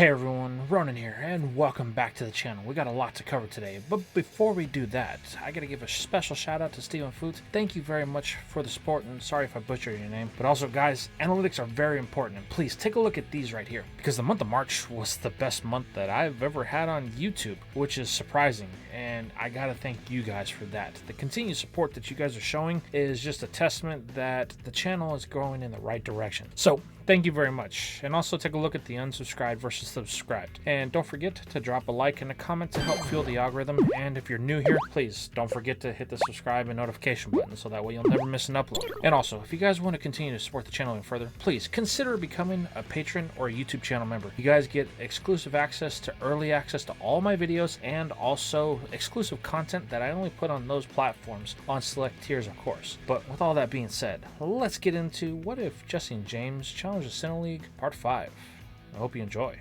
Hey everyone, Ronan here, and welcome back to the channel. We got a lot to cover today, but before we do that, I gotta give a special shout out to Steven Foot. Thank you very much for the support, and sorry if I butchered your name. But also guys, analytics are very important, and please take a look at these right here, because the month of March was the best month that I've ever had on YouTube, which is surprising, and I gotta thank you guys for that. The continued support that you guys are showing is just a testament that the channel is going in the right direction. So, thank you very much, and also take a look at the unsubscribed versus subscribed. And don't forget to drop a like and a comment to help fuel the algorithm. And if you're new here, please don't forget to hit the subscribe and notification button so that way you'll never miss an upload. And also, if you guys want to continue to support the channel even further, please consider becoming a patron or a YouTube channel member. You guys get exclusive access to early access to all my videos and also exclusive content that I only put on those platforms on select tiers, of course. But with all that being said, let's get into what if Jessi and James challenge the Sinnoh League Part 5. I hope you enjoy.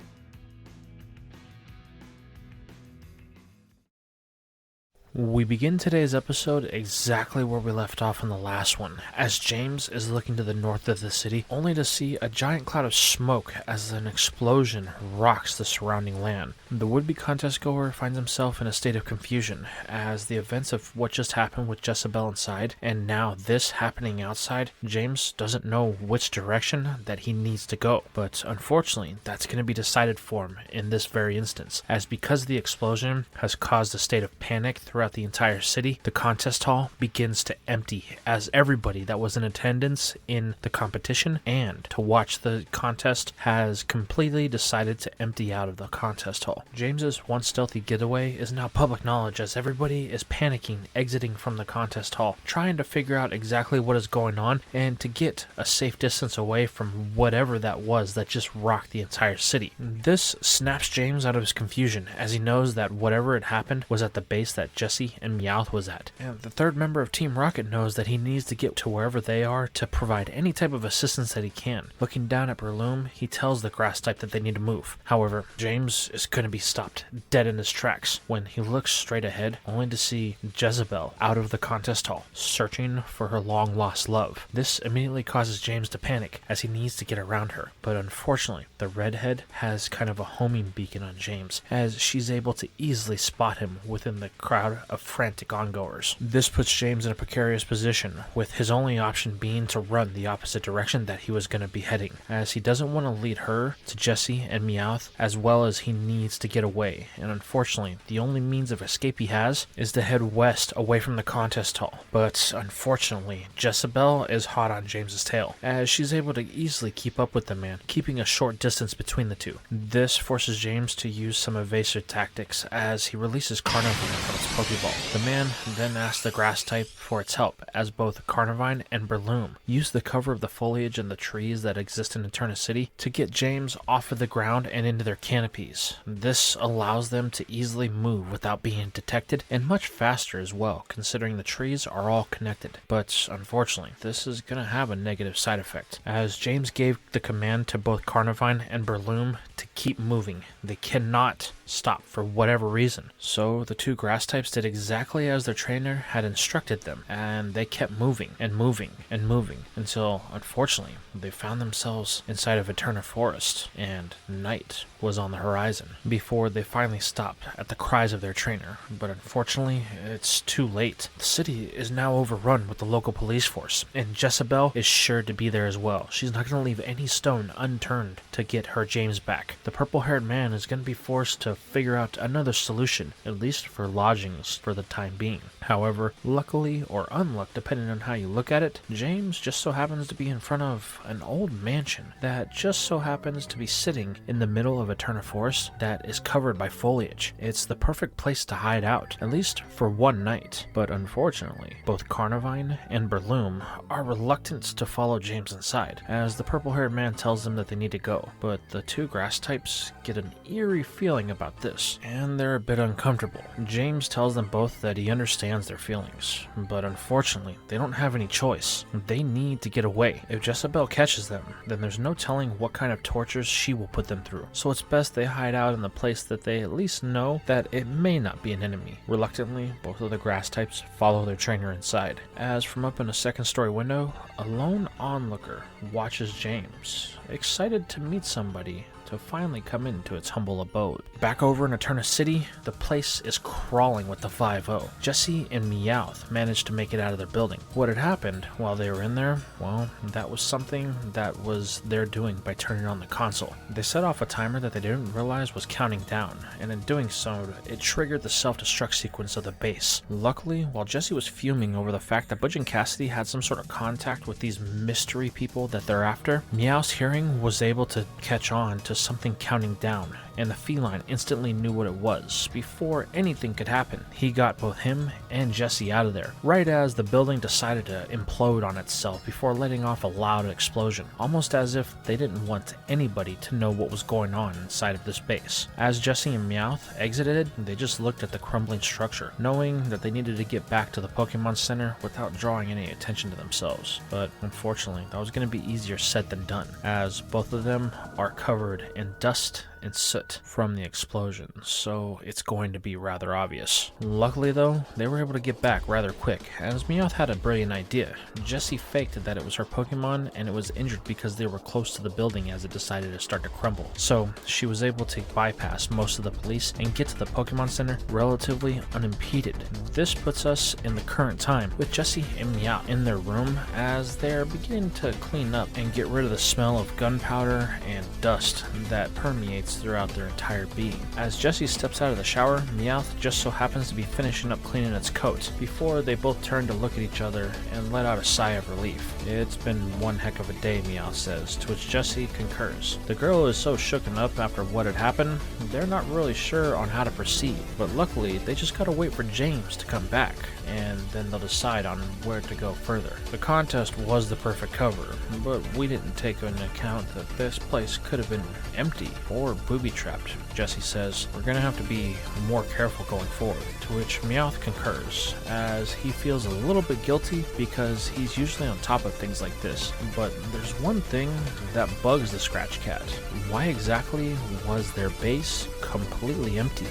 We begin today's episode exactly where we left off in the last one, as James is looking to the north of the city, only to see a giant cloud of smoke as an explosion rocks the surrounding land. The would-be contest goer finds himself in a state of confusion, as the events of what just happened with Jessabel inside, and now this happening outside, James doesn't know which direction that he needs to go. But unfortunately, that's going to be decided for him in this very instance, as because the explosion has caused a state of panic throughout the entire city, the contest hall begins to empty as everybody that was in attendance in the competition and to watch the contest has completely decided to empty out of the contest hall. James's once stealthy getaway is now public knowledge as everybody is panicking, exiting from the contest hall, trying to figure out exactly what is going on and to get a safe distance away from whatever that was that just rocked the entire city. This snaps James out of his confusion as he knows that whatever had happened was at the base that Jessi and Meowth was at. And the third member of Team Rocket knows that he needs to get to wherever they are to provide any type of assistance that he can. Looking down at Berloom, he tells the grass type that they need to move. However, James is going to be stopped dead in his tracks when he looks straight ahead, only to see Jessabel out of the contest hall, searching for her long-lost love. This immediately causes James to panic as he needs to get around her. But unfortunately, the redhead has kind of a homing beacon on James, as she's able to easily spot him within the crowd of frantic ongoers. This puts James in a precarious position, with his only option being to run the opposite direction that he was going to be heading, as he doesn't want to lead her to Jessi and Meowth, as well as he needs to get away, and unfortunately, the only means of escape he has is to head west away from the contest hall. But unfortunately, Jessabel is hot on James's tail, as she's able to easily keep up with the man, keeping a short distance between the two. This forces James to use some evasive tactics, as he releases Carnivine from its Pokeball. The man then asks the grass type for its help, as both Carnivine and Berloom use the cover of the foliage and the trees that exist in Eterna City to get James off of the ground and into their canopies. This allows them to easily move without being detected, and much faster as well, considering the trees are all connected. But unfortunately, this is going to have a negative side effect, as James gave the command to both Carnivine and Berloom to keep moving. They cannot stop for whatever reason. So the two grass types did exactly as their trainer had instructed them, and they kept moving and moving and moving until, unfortunately, they found themselves inside of Eterna Forest, and night was on the horizon before they finally stopped at the cries of their trainer. But unfortunately, it's too late. The city is now overrun with the local police force, and Jessabel is sure to be there as well. She's not going to leave any stone unturned to get her James back. The purple-haired man is going to be forced to figure out another solution, at least for lodgings for the time being. However, luckily or unluck, depending on how you look at it, James just so happens to be in front of an old mansion that just so happens to be sitting in the middle of Eterna Forest that is covered by foliage. It's the perfect place to hide out, at least for one night. But unfortunately, both Carnivine and Berloom are reluctant to follow James inside, as the purple-haired man tells them that they need to go. But the two grass types get an eerie feeling about this, and they're a bit uncomfortable. James tells them both that he understands their feelings, but unfortunately, they don't have any choice. They need to get away. If Jessabel catches them, then there's no telling what kind of tortures she will put them through. So it's best they hide out in the place that they at least know that it may not be an enemy. Reluctantly, both of the grass types follow their trainer inside, as from up in a second-story window, a lone onlooker watches James, excited to meet somebody to to finally come into its humble abode. Back over in Eterna City, the place is crawling with the 5-0. Jessi and Meowth managed to make it out of their building. What had happened while they were in there, well, that was something that was their doing by turning on the console. They set off a timer that they didn't realize was counting down, and in doing so, it triggered the self-destruct sequence of the base. Luckily, while Jessi was fuming over the fact that Butch and Cassidy had some sort of contact with these mystery people that they're after, Meowth's hearing was able to catch on to something counting down, and the feline instantly knew what it was. Before anything could happen, he got both him and Jessi out of there, right as the building decided to implode on itself before letting off a loud explosion, almost as if they didn't want anybody to know what was going on inside of this base. As Jessi and Meowth exited, they just looked at the crumbling structure, knowing that they needed to get back to the Pokemon Center without drawing any attention to themselves. But unfortunately, that was going to be easier said than done, as both of them are covered in dust and soot from the explosion, so it's going to be rather obvious. Luckily though, they were able to get back rather quick, as Meowth had a brilliant idea. Jessi faked that it was her Pokemon and it was injured because they were close to the building as it decided to start to crumble. So she was able to bypass most of the police and get to the Pokemon Center relatively unimpeded. This puts us in the current time with Jessi and Meowth in their room as they're beginning to clean up and get rid of the smell of gunpowder and dust that permeates throughout their entire being. As Jessi steps out of the shower, Meowth just so happens to be finishing up cleaning its coat before they both turn to look at each other and let out a sigh of relief. It's been one heck of a day, Meowth says, to which Jessi concurs. The girl is so shooken up after what had happened, they're not really sure on how to proceed, but luckily they just gotta wait for James to come back, and then they'll decide on where to go further. The contest was the perfect cover, but we didn't take into account that this place could have been empty or booby-trapped. Jessi says, we're gonna have to be more careful going forward, to which Meowth concurs, as he feels a little bit guilty because he's usually on top of things like this. But there's one thing that bugs the Scratch Cat. Why exactly was their base completely empty?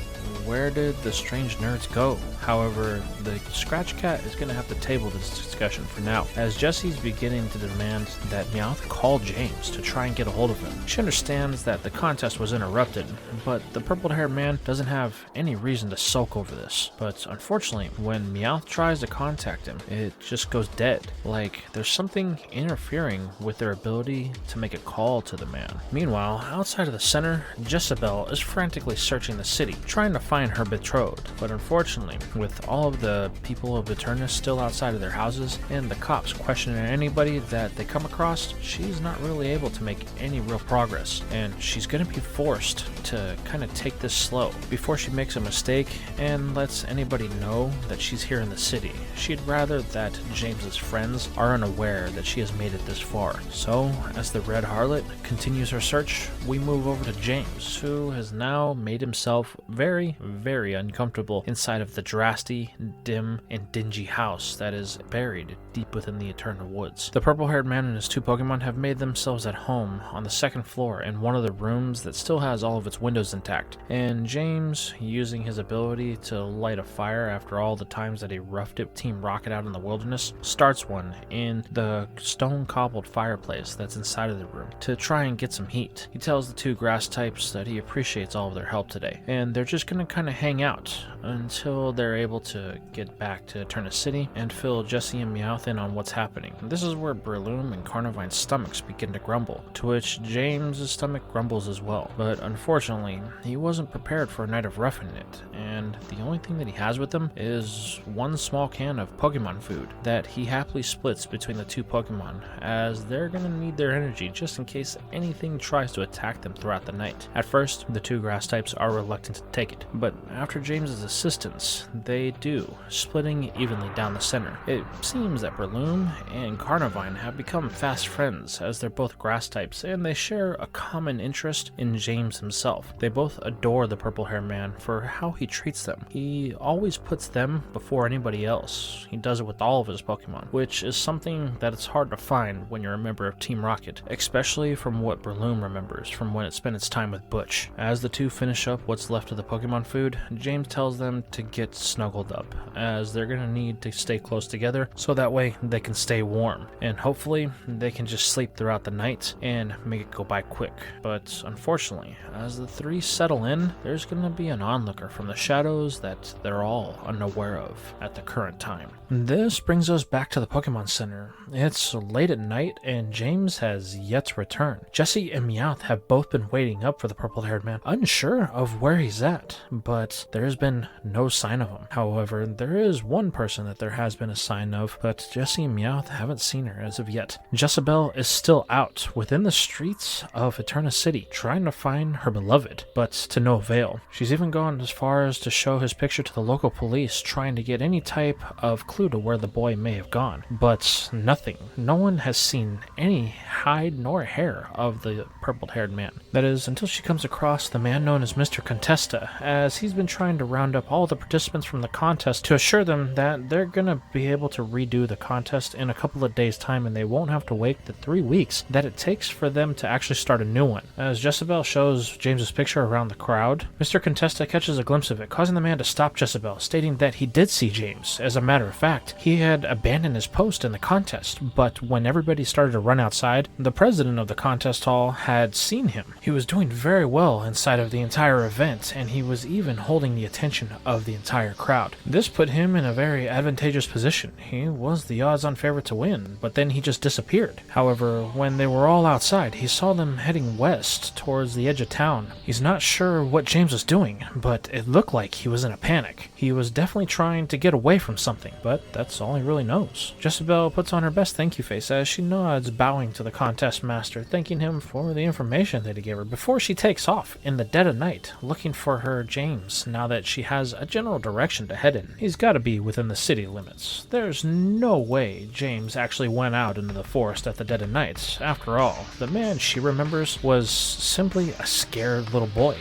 Where did the strange nerds go? However, the Scratch Cat is going to have to table this discussion for now, as Jessi's beginning to demand that Meowth call James to try and get a hold of him. She understands that the contest was interrupted, but the purple-haired man doesn't have any reason to sulk over this. But unfortunately, when Meowth tries to contact him, it just goes dead, like there's something interfering with their ability to make a call to the man. Meanwhile, outside of the center, Jessabel is frantically searching the city, trying to find her betrothed, but unfortunately, with all of the people of Eterna still outside of their houses and the cops questioning anybody that they come across, she's not really able to make any real progress, and she's going to be forced to kind of take this slow before she makes a mistake and lets anybody know that she's here in the city. She'd rather that James's friends are unaware that she has made it this far. So, as the Red Harlot continues her search, we move over to James, who has now made himself very, very uncomfortable inside of the drafty, dim, and dingy house that is buried deep within the Eternal Woods. The purple-haired man and his two Pokemon have made themselves at home on the second floor in one of the rooms that still has all of its windows intact, and James, using his ability to light a fire after all the times that he roughed it Team Rocket out in the wilderness, starts one in the stone-cobbled fireplace that's inside of the room to try and get some heat. He tells the two grass types that he appreciates all of their help today, and they're just gonna kind of hang out until they're able to get back to Eterna City and fill Jessi and Meowth in on what's happening. This is where Breloom and Carnivine's stomachs begin to grumble, to which James's stomach grumbles as well. But unfortunately, he wasn't prepared for a night of roughing it, and the only thing that he has with him is one small can of Pokemon food that he happily splits between the two Pokemon, as they're gonna need their energy just in case anything tries to attack them throughout the night. At first, the two grass types are reluctant to take it, but after James's assistance, they do, splitting evenly down the center. It seems that Breloom and Carnivine have become fast friends, as they're both grass types and they share a common interest in James himself. They both adore the purple-haired man for how he treats them. He always puts them before anybody else. He does it with all of his Pokemon, which is something that it's hard to find when you're a member of Team Rocket, especially from what Breloom remembers from when it spent its time with Butch. As the two finish up what's left of the Pokemon food, James tells them to get snuggled up, as they're going to need to stay close together so that way they can stay warm, and hopefully they can just sleep throughout the night and make it go by quick. But unfortunately, as the three settle in, there's going to be an onlooker from the shadows that they're all unaware of at the current time. This brings us back to the Pokemon Center. It's late at night and James has yet to return. Jessi and Meowth have both been waiting up for the purple-haired man, unsure of where he's at, but there's been no sign of him. However, there is one person that there has been a sign of, but Jessi and Meowth haven't seen her as of yet. Jessabel is still out within the streets of Eterna City, trying to find her beloved, but to no avail. She's even gone as far as to show his picture to the local police, trying to get any type of clue to where the boy may have gone, but nothing. No one has seen any hide nor hair of the purple-haired man. That is, until she comes across the man known as Mr. Contesta, as he's been trying to round up all the participants from the contest to assure them that they're gonna be able to redo the contest in a couple of days' time and they won't have to wait the 3 weeks that it takes for them to actually start a new one. As Jessabel shows James's picture around the crowd, Mr. Contesta catches a glimpse of it, causing the man to stop Jessabel, stating that he did see James. As a matter of fact, he had abandoned his post in the contest, but when everybody started to run outside, the president of the contest hall had seen him. He was doing very well inside of the entire event, and he was even holding the attention of the entire crowd. This put him in a very advantageous position. He was the odds-on favorite to win, but then he just disappeared. However, when they were all outside, he saw them heading west towards the edge of town. He's not sure what James was doing, but it looked like he was in a panic. He was definitely trying to get away from something, but that's all he really knows. Jessabel puts on her best thank you face as she nods, bowing to the contest master, thanking him for the information that he gave her before she takes off in the dead of night, looking for her James now that she has a general direction to head in. He's got to be within the city limits. There's no way James actually went out into the forest at the dead of night. After all, the man she remembers was simply a scared little boy.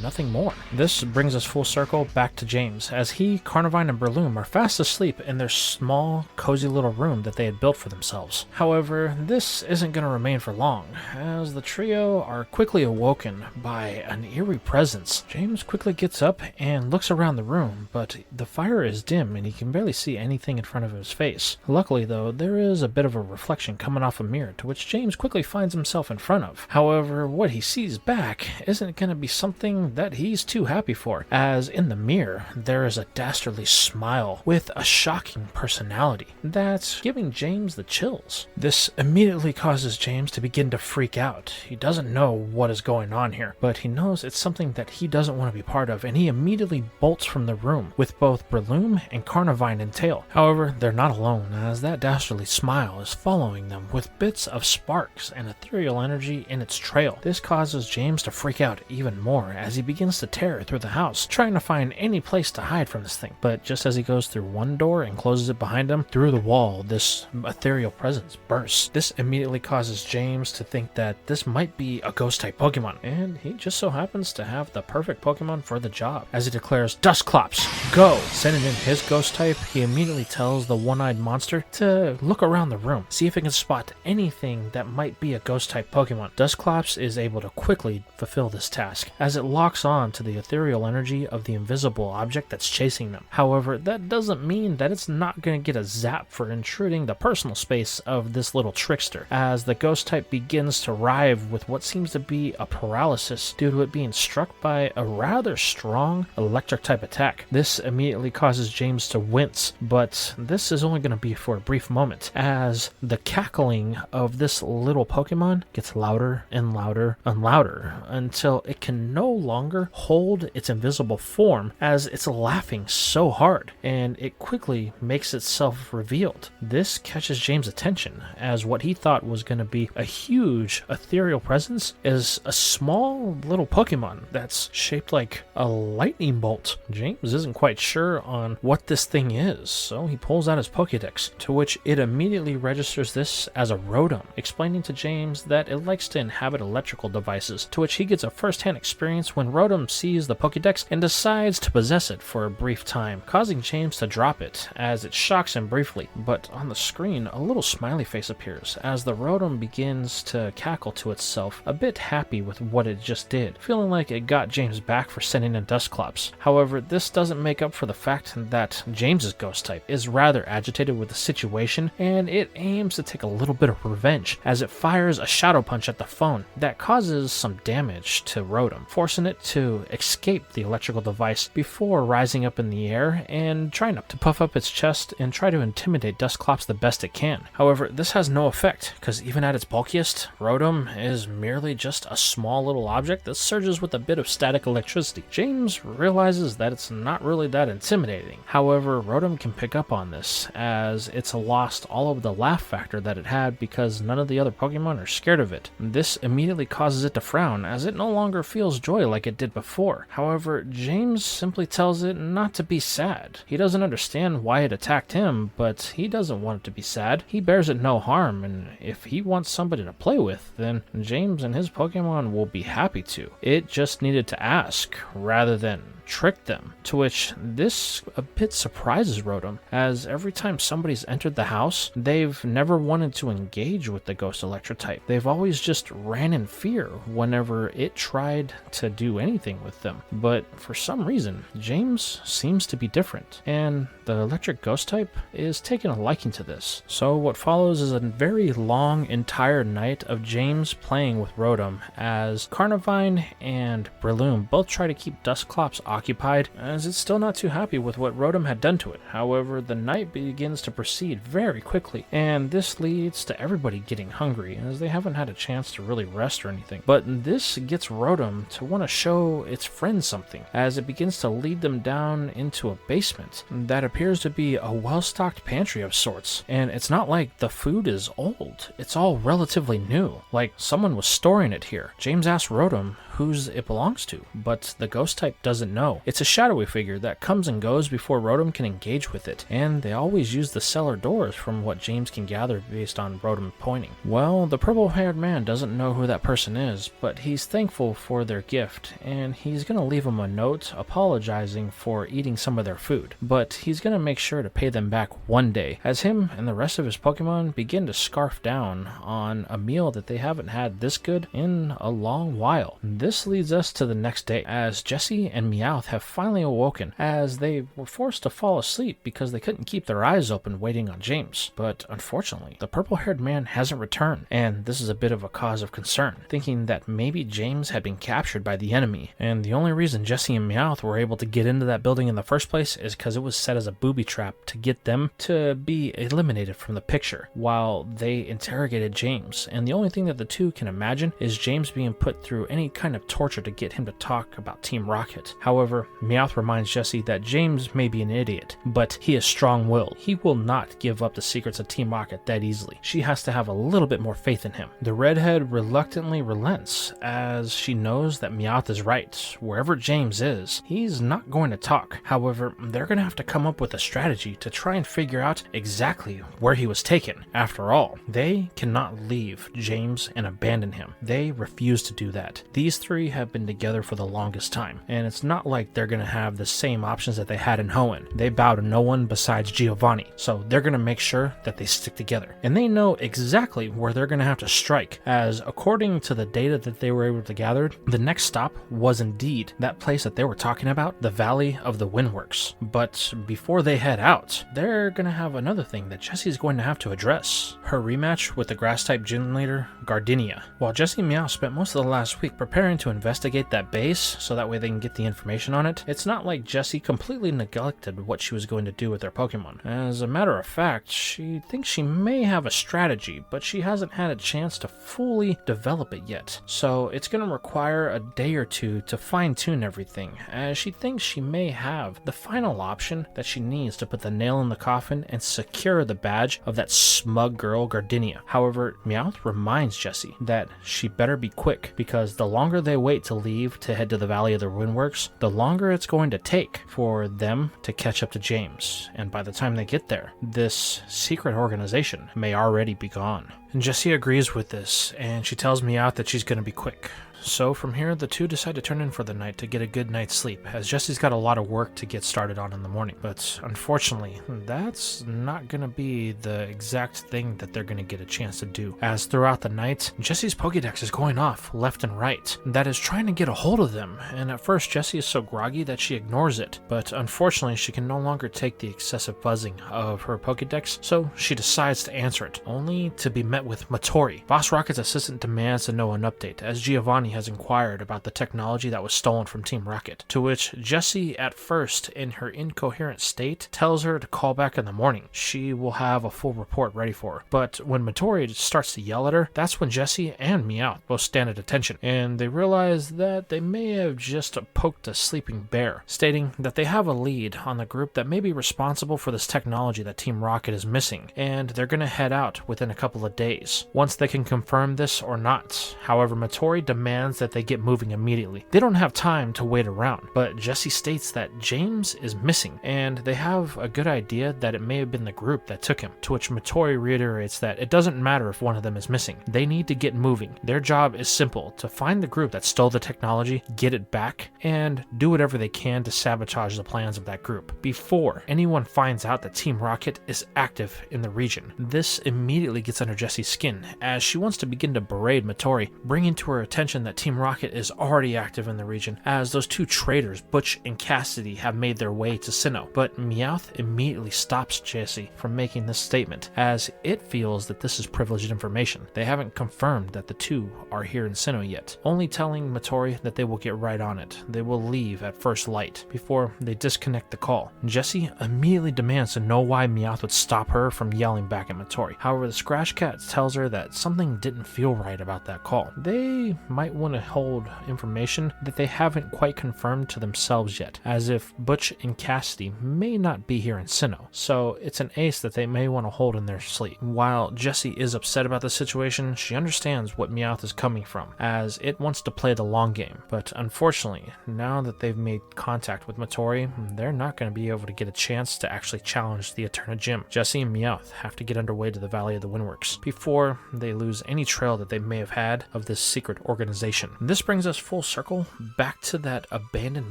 Nothing more. This brings us full circle back to James, as he, Carnivine, and Breloom are fast asleep in their small, cozy little room that they had built for themselves. However, this isn't going to remain for long, as the trio are quickly awoken by an eerie presence. James quickly gets up and looks around the room, but the fire is dim and he can barely see anything in front of his face. Luckily, though, there is a bit of a reflection coming off a mirror, to which James quickly finds himself in front of. However, what he sees back isn't going to be something that he's too happy for, as in the mirror there is a dastardly smile with a shocking personality that's giving James the chills. This immediately causes James to begin to freak out. He doesn't know what is going on here, but he knows it's something that he doesn't want to be part of, and he immediately bolts from the room with both Breloom and Carnivine in tail. However, they're not alone, as that dastardly smile is following them with bits of sparks and ethereal energy in its trail. This causes James to freak out even more as he begins to tear through the house, trying to find any place to hide from this thing. But just as he goes through one door and closes it behind him, through the wall, this ethereal presence bursts. This immediately causes James to think that this might be a ghost-type Pokemon, and he just so happens to have the perfect Pokemon for the job. As he declares, "Dusclops, go!" Sending in his ghost-type, he immediately tells the one-eyed monster to look around the room, see if it can spot anything that might be a ghost-type Pokemon. Dusclops is able to quickly fulfill this task, as it locks on to the ethereal energy of the invisible object that's chasing them. However, that doesn't mean that it's not going to get a zap for intruding the personal space of this little trickster, as the ghost type begins to writhe with what seems to be a paralysis due to it being struck by a rather strong electric type attack. This immediately causes James to wince, but this is only going to be for a brief moment, as the cackling of this little Pokemon gets louder and louder and louder until it can no longer hold its invisible form, as it's laughing so hard, and it quickly makes itself revealed. This catches James' attention, as what he thought was going to be a huge ethereal presence is a small little Pokemon that's shaped like a lightning bolt. James isn't quite sure on what this thing is, so he pulls out his Pokédex, to which it immediately registers this as a Rotom, explaining to James that it likes to inhabit electrical devices, to which he gets a first-hand experience That's when Rotom sees the Pokédex and decides to possess it for a brief time, causing James to drop it as it shocks him briefly. But on the screen, a little smiley face appears as the Rotom begins to cackle to itself, a bit happy with what it just did, feeling like it got James back for sending in Dusclops. However, this doesn't make up for the fact that James's ghost type is rather agitated with the situation, and it aims to take a little bit of revenge as it fires a Shadow Punch at the phone that causes some damage to Rotom, forcing it to escape the electrical device before rising up in the air and trying to puff up its chest and try to intimidate Dusclops the best it can. However, this has no effect, because even at its bulkiest, Rotom is merely just a small little object that surges with a bit of static electricity. James realizes that it's not really that intimidating. However, Rotom can pick up on this, as it's lost all of the laugh factor that it had because none of the other Pokemon are scared of it. This immediately causes it to frown, as it no longer feels joy like it did before. However, James simply tells it not to be sad. He doesn't understand why it attacked him, but he doesn't want it to be sad. He bears it no harm, and if he wants somebody to play with, then James and his Pokemon will be happy to. It just needed to ask, rather than trick them, to which this a bit surprises Rotom, as every time somebody's entered the house, they've never wanted to engage with the Ghost Electrotype. They've always just ran in fear whenever it tried to do anything with them. But for some reason, James seems to be different, and the Electric Ghost type is taking a liking to this. So what follows is a very long entire night of James playing with Rotom, as Carnivine and Breloom both try to keep Dusclops occupied, as it's still not too happy with what Rotom had done to it. However, the night begins to proceed very quickly, and this leads to everybody getting hungry, as they haven't had a chance to really rest or anything. But this gets Rotom to want to show its friends something, as it begins to lead them down into a basement that appears to be a well-stocked pantry of sorts. And it's not like the food is old, it's all relatively new, like someone was storing it here. James asks Rotom whose it belongs to, but the ghost type doesn't know. It's a shadowy figure that comes and goes before Rotom can engage with it, and they always use the cellar doors from what James can gather based on Rotom pointing. Well, the purple-haired man doesn't know who that person is, but he's thankful for their gift, and he's gonna leave them a note apologizing for eating some of their food, but he's gonna make sure to pay them back one day, as him and the rest of his Pokemon begin to scarf down on a meal that they haven't had this good in a long while. This leads us to the next day, as Jessi and Meowth have finally awoken, as they were forced to fall asleep because they couldn't keep their eyes open waiting on James. But unfortunately, the purple-haired man hasn't returned, and this is a bit of a cause of concern, thinking that maybe James had been captured by the enemy, and the only reason Jessi and Meowth were able to get into that building in the first place is because it was set as a booby trap to get them to be eliminated from the picture while they interrogated James, and the only thing that the two can imagine is James being put through any kind of torture to get him to talk about Team Rocket. However, Meowth reminds Jessi that James may be an idiot, but he is strong-willed. He will not give up the secrets of Team Rocket that easily. She has to have a little bit more faith in him. The redhead reluctantly relents, as she knows that Meowth is right. Wherever James is, he's not going to talk. However, they're going to have to come up with a strategy to try and figure out exactly where he was taken. After all, they cannot leave James and abandon him. They refuse to do that. These three have been together for the longest time, and it's not like they're going to have the same options that they had in Hoenn. They bow to no one besides Giovanni, so they're going to make sure that they stick together. And they know exactly where they're going to have to strike, as according to the data that they were able to gather, the next stop was indeed that place that they were talking about, the Valley of the Windworks. But before they head out, they're going to have another thing that Jessi's going to have to address. Her rematch with the Grass-type gym leader, Gardenia. While Jessi and Meow spent most of the last week preparing to investigate that base so that way they can get the information on it, it's not like Jessi completely neglected what she was going to do with their Pokemon. As a matter of fact, she thinks she may have a strategy, but she hasn't had a chance to fully develop it yet. So it's going to require a day or two to fine-tune everything, as she thinks she may have the final option that she needs to put the nail in the coffin and secure the badge of that smug girl Gardenia. However, Meowth reminds Jessi that she better be quick, because the longer they wait to leave to head to the Valley of the Windworks, the longer it's going to take for them to catch up to James, and by the time they get there, this secret organization may already be gone. And Jessi agrees with this, and she tells Meowth that she's going to be quick. So from here, the two decide to turn in for the night to get a good night's sleep, as Jessi's got a lot of work to get started on in the morning. But unfortunately, that's not going to be the exact thing that they're going to get a chance to do, as throughout the night, Jessi's Pokédex is going off left and right. That is trying to get a hold of them, and at first Jessi is so groggy that she ignores it, but unfortunately she can no longer take the excessive buzzing of her Pokédex, so she decides to answer it, only to be met with Matori. Boss Rocket's assistant demands to know an update, as Giovanni has inquired about the technology that was stolen from Team Rocket, to which Jessi, at first in her incoherent state, tells her to call back in the morning. She will have a full report ready for her. But when Matori starts to yell at her, that's when Jessi and Meowth both stand at attention, and they realize that they may have just poked a sleeping bear, stating that they have a lead on the group that may be responsible for this technology that Team Rocket is missing, and they're going to head out within a couple of days, once they can confirm this or not. However, Matori demands that they get moving immediately. They don't have time to wait around, but Jessi states that James is missing, and they have a good idea that it may have been the group that took him, to which Matori reiterates that it doesn't matter if one of them is missing. They need to get moving. Their job is simple: to find the group that stole the technology, get it back, and do whatever they can to sabotage the plans of that group before anyone finds out that Team Rocket is active in the region. This immediately gets under Jessi's skin, as she wants to begin to berate Matori, bringing to her attention that Team Rocket is already active in the region, as those two traitors, Butch and Cassidy, have made their way to Sinnoh. But Meowth immediately stops Jessi from making this statement, as it feels that this is privileged information. They haven't confirmed that the two are here in Sinnoh yet, only telling Matori that they will get right on it. They will leave at first light before they disconnect the call. Jessi immediately demands to know why Meowth would stop her from yelling back at Matori. However, the Scratch Cat tells her that something didn't feel right about that call. They might want to hold information that they haven't quite confirmed to themselves yet, as if Butch and Cassidy may not be here in Sinnoh, so it's an ace that they may want to hold in their sleep. While Jessi is upset about the situation, she understands what Meowth is coming from, as it wants to play the long game. But unfortunately, now that they've made contact with Matori, they're not going to be able to get a chance to actually challenge the Eterna Gym. Jessi and Meowth have to get underway to the Valley of the Windworks before they lose any trail that they may have had of this secret organization. This brings us full circle back to that abandoned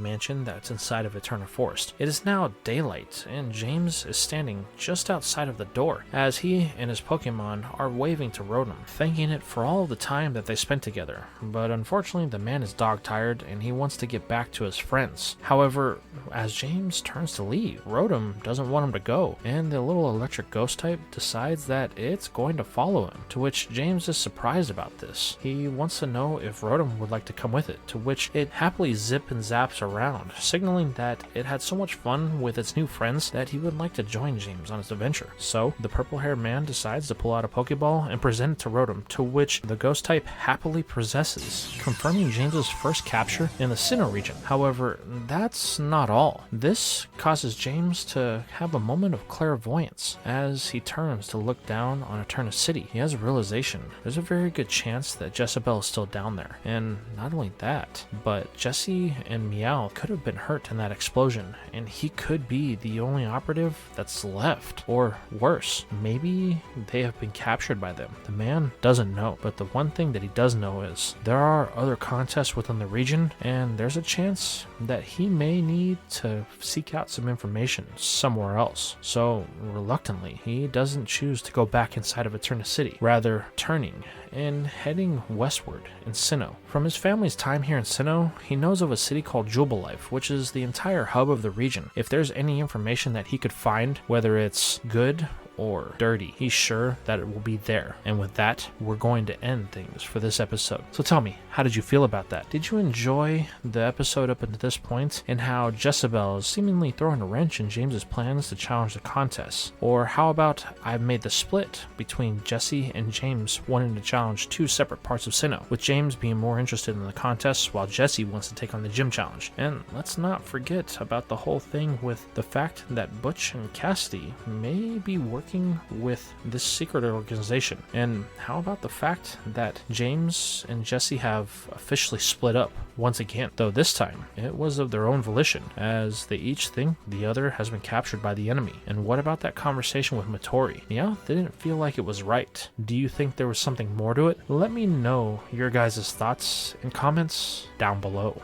mansion that's inside of Eterna Forest. It is now daylight, and James is standing just outside of the door, as he and his Pokemon are waving to Rotom, thanking it for all the time that they spent together. But unfortunately, the man is dog-tired, and he wants to get back to his friends. However, as James turns to leave, Rotom doesn't want him to go, and the little electric ghost type decides that it's going to follow him, to which James is surprised about this. He wants to know if Rotom would like to come with it, to which it happily zip and zaps around, signaling that it had so much fun with its new friends that he would like to join James on his adventure. So the purple-haired man decides to pull out a Pokeball and present it to Rotom, to which the ghost type happily possesses, confirming James's first capture in the Sinnoh region. However, that's not all. This causes James to have a moment of clairvoyance as he turns to look down on Eterna City. He has a realization: there's a very good chance that Jessabel is still down there. And not only that, but Jessi and Meowth could have been hurt in that explosion, and he could be the only operative that's left. Or worse, maybe they have been captured by them. The man doesn't know, but the one thing that he does know is there are other contests within the region, and there's a chance that he may need to seek out some information somewhere else. So reluctantly, he doesn't choose to go back inside of Eterna City, rather turning and heading westward in Sinnoh. From his family's time here in Sinnoh, he knows of a city called Jubilife, which is the entire hub of the region. If there's any information that he could find, whether it's good or dirty, he's sure that it will be there. And with that, we're going to end things for this episode. So tell me, how did you feel about that? Did you enjoy the episode up until this point, and how Jessabel is seemingly throwing a wrench in James's plans to challenge the contest? Or how about I've made the split between Jessi and James wanting to challenge two separate parts of Sinnoh, with James being more interested in the contest while Jessi wants to take on the gym challenge? And let's not forget about the whole thing with the fact that Butch and Cassidy may be working working with this secret organization. And how about the fact that James and Jessi have officially split up once again, though this time it was of their own volition, as they each think the other has been captured by the enemy. And what about that conversation with Matori? Yeah, they didn't feel like it was right. Do you think there was something more to it? Let me know your guys' thoughts and comments down below.